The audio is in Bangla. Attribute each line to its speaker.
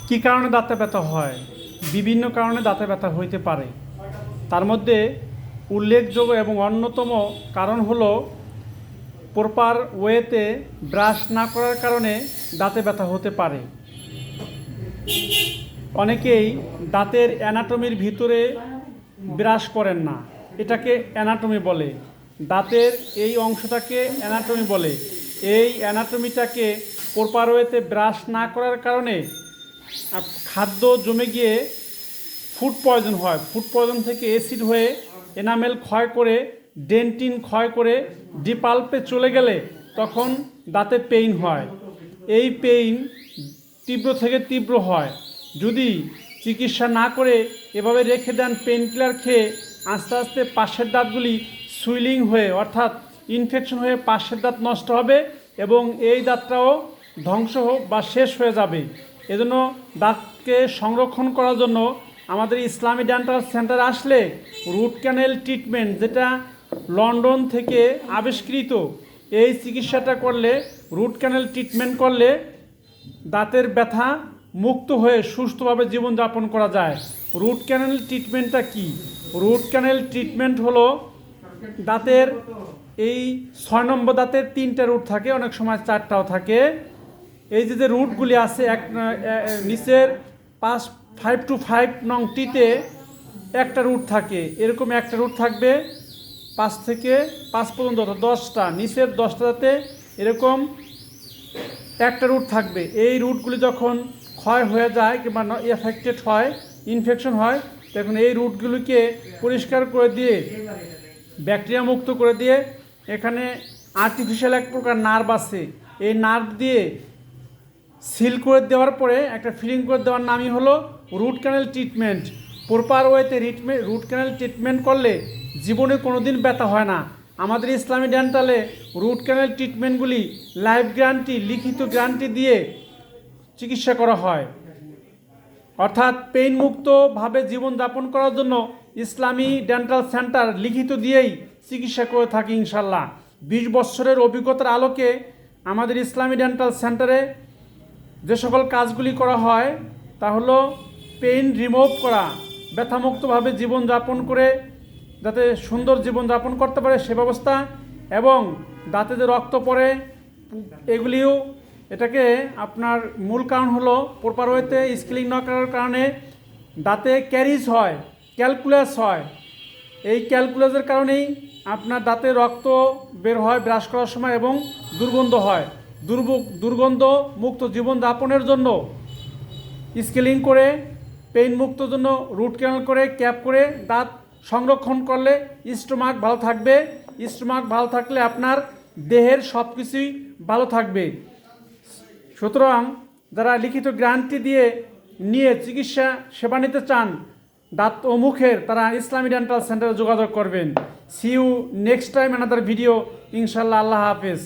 Speaker 1: কী কারণে দাঁতে ব্যথা হয়? বিভিন্ন কারণে দাঁতে ব্যথা হইতে পারে। তার মধ্যে উল্লেখযোগ্য এবং অন্যতম কারণ হলো প্রপার ওয়েতে ব্রাশ না করার কারণে দাঁতে ব্যথা হতে পারে। অনেকেই দাঁতের অ্যানাটমির ভিতরে ব্রাশ করেন না, এটাকে অ্যানাটমি বলে। দাঁতের এই অংশটাকে অ্যানাটমি বলে। এই অ্যানাটমিটাকে প্রপার ওয়েতে ব্রাশ না করার কারণে খাদ্য জমে গিয়ে ফুড পয়জন হয়। ফুড পয়জন থেকে অ্যাসিড হয়ে এনামেল ক্ষয় করে, ডেন্টিন ক্ষয় করে ডিপাল্পে চলে গেলে তখন দাঁতে পেইন হয়। এই পেইন তীব্র থেকে তীব্র হয়। যদি চিকিৎসা না করে এভাবে রেখে দেন পেইন কিলার খেয়ে, আস্তে আস্তে পাশের দাঁতগুলি সুইলিং হয়ে অর্থাৎ ইনফেকশন হয়ে পাশের দাঁত নষ্ট হবে এবং এই দাঁতটাও ধ্বংস হোক বা শেষ হয়ে যাবে। এজন্য দাঁতকে সংরক্ষণ করার জন্য আমাদের ইসলামী ডেন্টাল সেন্টার আসলে রুট ক্যানেল ট্রিটমেন্ট, যেটা লন্ডন থেকে আবিষ্কৃত, এই চিকিৎসাটা করলে, রুট ক্যানেল ট্রিটমেন্ট করলে দাঁতের ব্যথা মুক্ত হয়ে সুস্থভাবে জীবনযাপন করা যায়। রুট ক্যানেল ট্রিটমেন্টটা কি? রুট ক্যানেল ট্রিটমেন্ট হলো দাঁতের এই 6 নম্বর দাঁতের 3টে রুট থাকে, অনেক সময় 4টাও থাকে। এই যে রুটগুলি আছে, নিচের 5 to 5 নং টিতে একটা রুট থাকে, এরকম একটা রুট থাকবে 5 থেকে 5 পর্যন্ত 10টা, নিচের 10টাতে এরকম একটা রুট থাকবে। এই রুটগুলি যখন ক্ষয় হয়ে যায় কিংবা এফেক্টেড হয়, ইনফেকশন হয়, তখন এই রুটগুলিকে পরিষ্কার করে দিয়ে, ব্যাকটেরিয়া মুক্ত করে দিয়ে, এখানে আর্টিফিশিয়াল এক প্রকার নার্ভ আছে, এই নার্ভ দিয়ে সিল করে দেওয়ার পরে একটা ফিলিং করে দেওয়ার নামই হলো রুট ক্যানেল ট্রিটমেন্ট। প্রপার ওয়েতে রুট ক্যানেল ট্রিটমেন্ট করলে জীবনে কোনো দিন ব্যথা হয় না। আমাদের ইসলামী ডেন্টালে রুট ক্যানেল ট্রিটমেন্টগুলি লাইফ গ্যারান্টি, লিখিত গ্যারান্টি দিয়ে চিকিৎসা করা হয়। অর্থাৎ পেইন মুক্তভাবে জীবনযাপন করার জন্য ইসলামী ডেন্টাল সেন্টার লিখিত দিয়েই চিকিৎসা করে থাকি ইনশাল্লাহ। 20 বছরের অভিজ্ঞতার আলোকে আমাদের ইসলামী ডেন্টাল সেন্টারে যে সকল কাজগুলি করা হয় তা হলো পেইন রিমুভ করা, ব্যথামুক্তভাবে জীবনযাপন করে যাতে সুন্দর জীবনযাপন করতে পারে সে ব্যবস্থা, এবং দাঁতে যে রক্ত পড়ে এগুলিও, এটাকে আপনার মূল কারণ হলো প্রপার ওয়েতে স্কেলিং না করার কারণে দাঁতে ক্যারিজ হয়, ক্যালকুলাস হয়। এই ক্যালকুলাসের কারণেই আপনার দাঁতে রক্ত বের হয় ব্রাশ করার সময় এবং দুর্গন্ধ হয়। দুর্গন্ধ মুক্ত জীবনযাপনের জন্য স্কেলিং করে, পেইন মুক্তর জন্য রুট ক্যানেল করে, ক্যাপ করে দাঁত সংরক্ষণ করলে স্টোমাক ভালো থাকবে। স্টোমাক ভালো থাকলে আপনার দেহের সব কিছুই ভালো থাকবে। সুতরাং যারা লিখিত গ্যারান্টি নিয়ে চিকিৎসা সেবা নিতে চান দাঁত ও মুখের, তারা ইসলামী ডেন্টাল সেন্টারে যোগাযোগ করবেন। See you next time another video ইনশাল্লাহ। আল্লাহ হাফেজ।